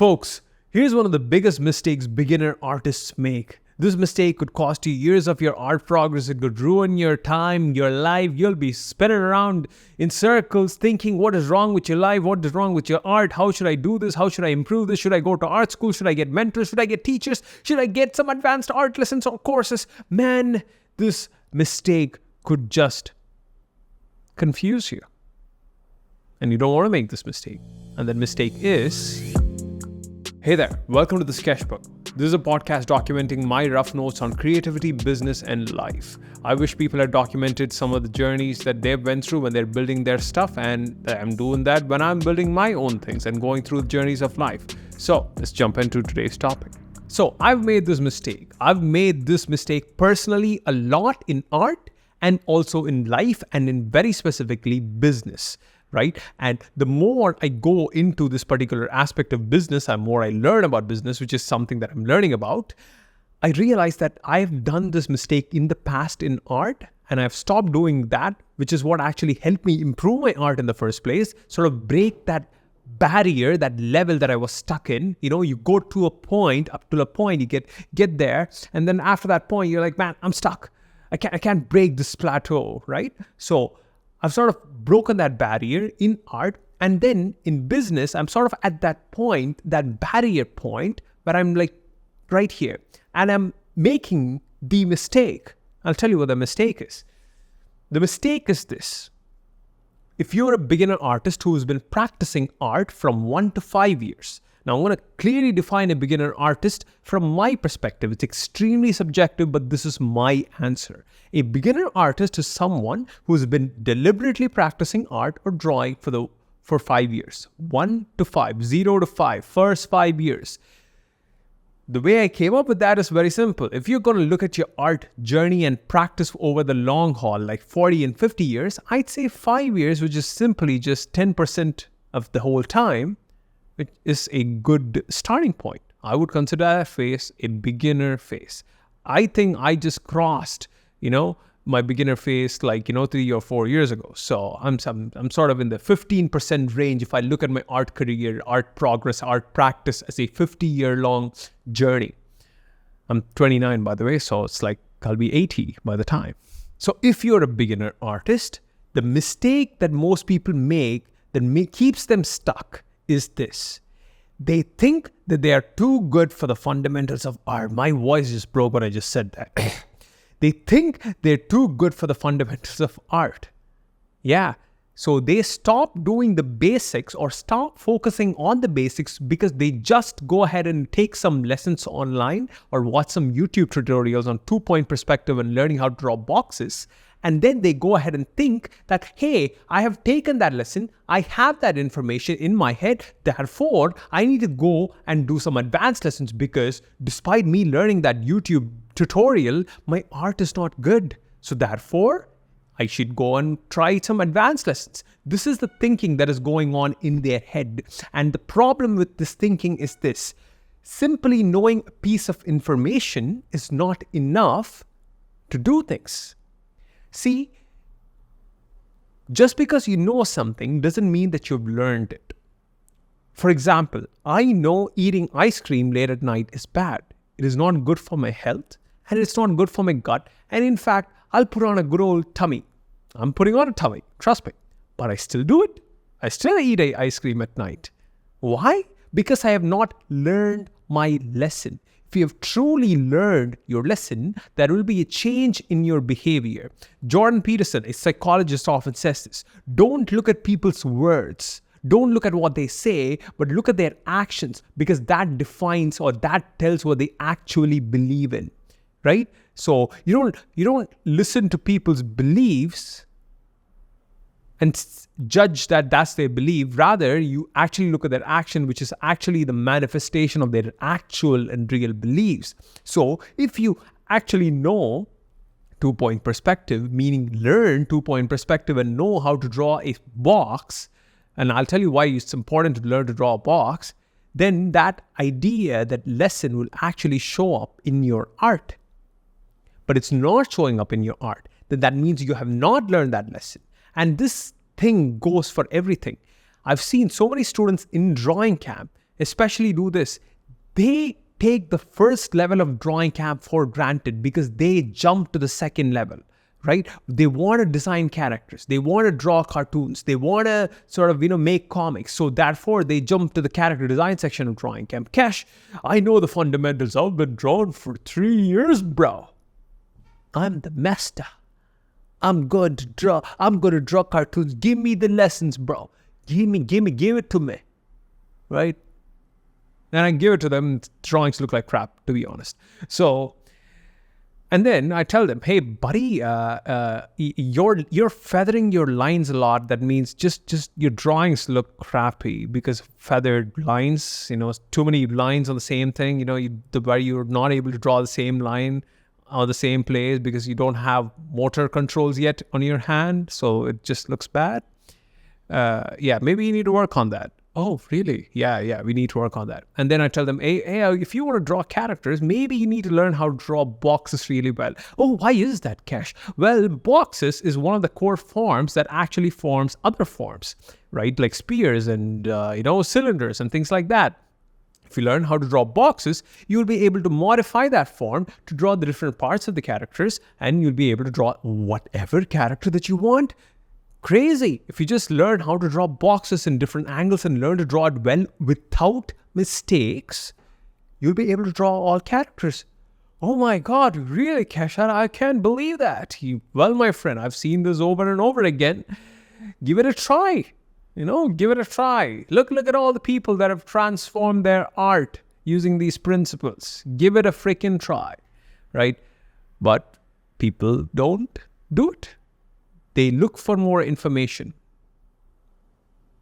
Folks, here's one of the biggest mistakes beginner artists make. This mistake could cost you years of your art progress. It could ruin your time, your life. You'll be spinning around in circles thinking, what is wrong with your life? What is wrong with your art? How should I do this? How should I improve this? Should I go to art school? Should I get mentors? Should I get teachers? Should I get some advanced art lessons or courses? Man, this mistake could just confuse you. And you don't want to make this mistake. And that mistake is... Hey there, welcome to The Sketchbook. This is a podcast documenting my rough notes on creativity, business, and life. I wish people had documented some of the journeys that they've went through when they're building their stuff, and I'm doing that when I'm building my own things and going through the journeys of life. So let's jump into today's topic. So I've made this mistake. I've made this mistake personally a lot in art and also in life and in very specifically business. Right? And the more I go into this particular aspect of business, the more I learn about business, which is something that I'm learning about, I realize that I've done this mistake in the past in art, and I've stopped doing that, which is what actually helped me improve my art in the first place, sort of break that barrier, that level that I was stuck in. You know, you go to a point, up to a point, you get there, and then after that point, you're like, man, I'm stuck. I can't break this plateau, right? So I've sort of broken that barrier in art, and then in business, I'm sort of at that point, that barrier point, where I'm like right here, and I'm making the mistake. I'll tell you what the mistake is. The mistake is this. If you're a beginner artist who's been practicing art from 1 to 5 years, now, I'm going to clearly define a beginner artist from my perspective. It's extremely subjective, but this is my answer. A beginner artist is someone who's been deliberately practicing art or drawing for 5 years. 1 to 5, 0 to 5, first 5 years. The way I came up with that is very simple. If you're going to look at your art journey and practice over the long haul, like 40 and 50 years, I'd say 5 years, which is simply just 10% of the whole time, which is a good starting point. I would consider that phase a beginner phase. I think I just crossed, my beginner phase 3 or 4 years ago. So I'm sort of in the 15% range if I look at my art career, art progress, art practice as a 50-year-long journey. I'm 29, by the way, so it's like I'll be 80 by the time. So if you're a beginner artist, the mistake that most people make that keeps them stuck is this. They think that they are too good for the fundamentals of art. My voice just broke when I just said that. They think they're too good for the fundamentals of art. Yeah. So they stop doing the basics or stop focusing on the basics because they just go ahead and take some lessons online or watch some YouTube tutorials on two-point perspective and learning how to draw boxes. And then they go ahead and think that, hey, I have taken that lesson. I have that information in my head. Therefore, I need to go and do some advanced lessons because despite me learning that YouTube tutorial, my art is not good. So therefore, I should go and try some advanced lessons. This is the thinking that is going on in their head. And the problem with this thinking is this. Simply knowing a piece of information is not enough to do things. See, just because you know something doesn't mean that you've learned it. For example, I know eating ice cream late at night is bad. It is not good for my health and it's not good for my gut. And in fact, I'll put on a good old tummy. I'm putting on a tummy, trust me. But I still do it. I still eat ice cream at night. Why? Because I have not learned my lesson. If you have truly learned your lesson, there will be a change in your behavior. Jordan Peterson, a psychologist, often says this. Don't look at people's words. Don't look at what they say, but look at their actions because that defines or that tells what they actually believe in, right? So you don't listen to people's beliefs and judge that that's their belief. Rather, you actually look at their action, which is actually the manifestation of their actual and real beliefs. So if you actually know two-point perspective, meaning learn two-point perspective and know how to draw a box, and I'll tell you why it's important to learn to draw a box, then that idea, that lesson will actually show up in your art. But it's not showing up in your art, then that means you have not learned that lesson. And this thing goes for everything. I've seen so many students in drawing camp especially do this. They take the first level of drawing camp for granted because they jump to the second level, right? They want to design characters. They want to draw cartoons. They want to sort of, make comics. So therefore, they jump to the character design section of drawing camp. Kesh, I know the fundamentals. I've been drawn for 3 years, bro. I'm the master. I'm going to draw cartoons. Give me the lessons, bro. Give it to me. Right? And I give it to them. Drawings look like crap, to be honest. So, and then I tell them, hey, buddy, you're feathering your lines a lot. That means just your drawings look crappy because feathered lines, too many lines on the same thing, where you're not able to draw the same line or the same place because you don't have motor controls yet on your hand. So it just looks bad. Maybe you need to work on that. Oh, really? Yeah, we need to work on that. And then I tell them, hey, if you want to draw characters, maybe you need to learn how to draw boxes really well. Oh, why is that, Kesh? Well, boxes is one of the core forms that actually forms other forms, right? Like spears and, cylinders and things like that. If you learn how to draw boxes, you'll be able to modify that form to draw the different parts of the characters, and you'll be able to draw whatever character that you want. Crazy. If you just learn how to draw boxes in different angles and learn to draw it well without mistakes, you'll be able to draw all characters. Oh my God, really, Kesha? I can't believe that. Well, my friend, I've seen this over and over again. Give it a try. Give it a try. Look at all the people that have transformed their art using these principles. Give it a freaking try, right? But people don't do it. They look for more information.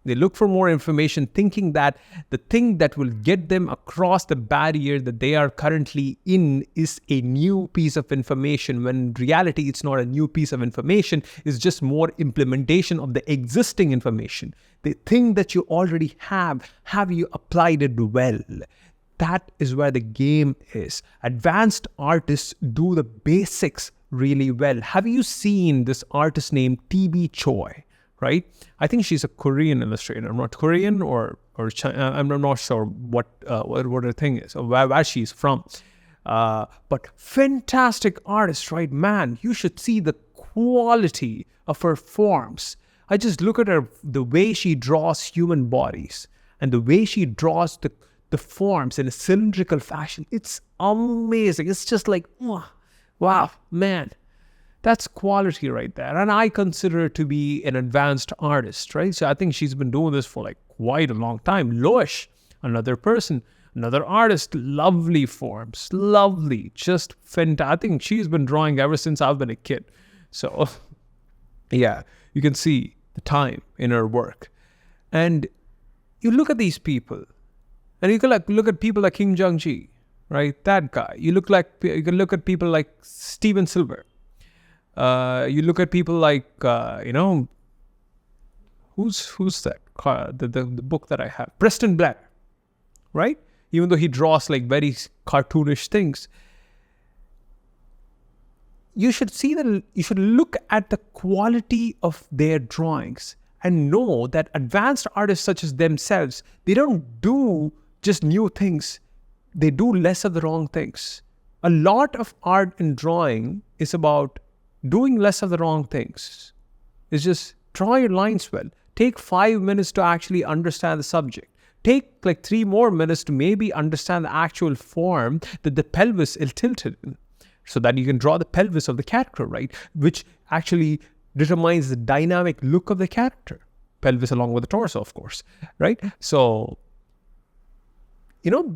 They look for more information thinking that the thing that will get them across the barrier that they are currently in is a new piece of information, when in reality it's not a new piece of information, it's just more implementation of the existing information. The thing that you already have you applied it well? That is where the game is. Advanced artists do the basics really well. Have you seen this artist named TB Choi, right? I think she's a Korean illustrator. I'm not Korean or China. I'm not sure what her thing is or where she's from. But fantastic artist, right? Man, you should see the quality of her forms. I just look at her, the way she draws human bodies and the way she draws the forms in a cylindrical fashion. It's amazing. It's just like, wow, man, that's quality right there. And I consider her to be an advanced artist, right? So I think she's been doing this for like quite a long time. Loish, another person, another artist, lovely forms, lovely, just fantastic. I think she's been drawing ever since I've been a kid. So yeah, you can see the time in her work. And you look at these people, and you can look at people like Kim Jong-ji, right? That guy. You can look at people like Steven Silver. You look at people like who's that? The book that I have, Preston Blair, right? Even though he draws like very cartoonish things, you should see that. You should look at the quality of their drawings and know that advanced artists such as themselves, they don't do just new things. They do less of the wrong things. A lot of art and drawing is about doing less of the wrong things. It's just draw your lines well. Take 5 minutes to actually understand the subject. Take like 3 more minutes to maybe understand the actual form that the pelvis is tilted in, so that you can draw the pelvis of the character, right? Which actually determines the dynamic look of the character. Pelvis along with the torso, of course, right? So,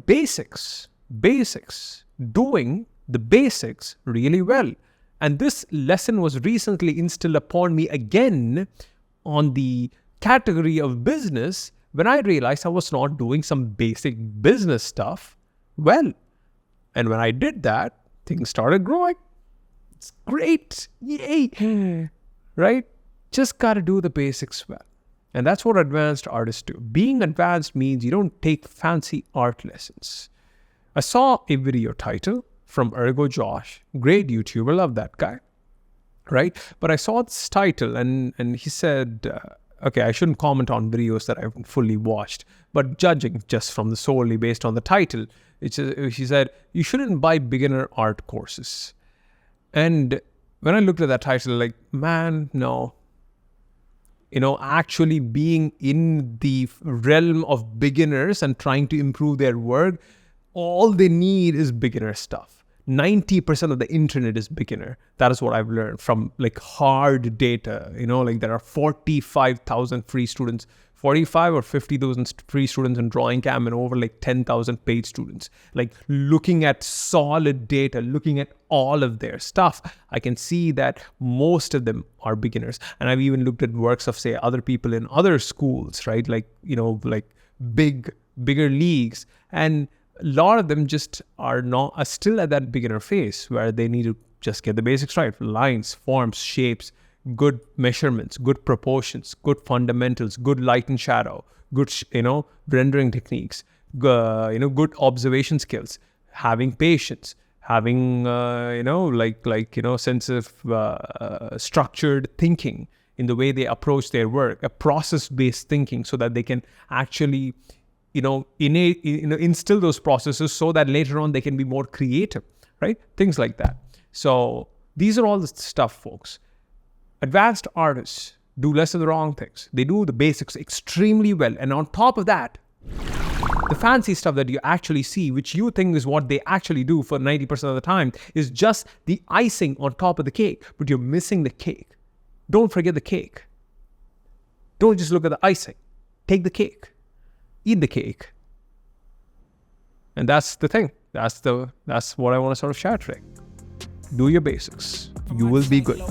basics, doing the basics really well. And this lesson was recently instilled upon me again on the category of business when I realized I was not doing some basic business stuff well. And when I did that, things started growing. It's great. Yay. Right? Just got to do the basics well. And that's what advanced artists do. Being advanced means you don't take fancy art lessons. I saw a video title from Ergo Josh, great YouTuber, love that guy, right? But I saw this title and he said, okay, I shouldn't comment on videos that I haven't fully watched, but judging just from the solely based on the title, she said, you shouldn't buy beginner art courses. And when I looked at that title, like, man, no. Actually being in the realm of beginners and trying to improve their work, all they need is beginner stuff. 90% of the internet is beginner. That is what I've learned from like hard data. Like there are 45,000 free students, 45 or 50,000 free students in Drawing Camp and over like 10,000 paid students. Like looking at solid data, looking at all of their stuff, I can see that most of them are beginners. And I've even looked at works of, say, other people in other schools, right? Like, like bigger leagues. And a lot of them just are still at that beginner phase where they need to just get the basics right. Lines, forms, shapes, good measurements, good proportions, good fundamentals, good light and shadow, good, rendering techniques, good observation skills, having patience, having, sense of structured thinking in the way they approach their work, a process-based thinking so that they can actually instill those processes so that later on they can be more creative, right? Things like that. So these are all the stuff, folks. Advanced artists do less of the wrong things. They do the basics extremely well. And on top of that, the fancy stuff that you actually see, which you think is what they actually do for 90% of the time, is just the icing on top of the cake. But you're missing the cake. Don't forget the cake. Don't just look at the icing. Take the cake. Eat the cake. And that's the thing. That's what I want to sort of share today. Do your basics. You will be good. Is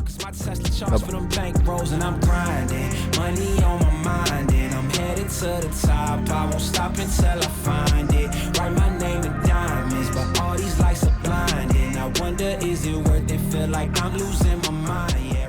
it worth it? Feel like I'm losing my mind.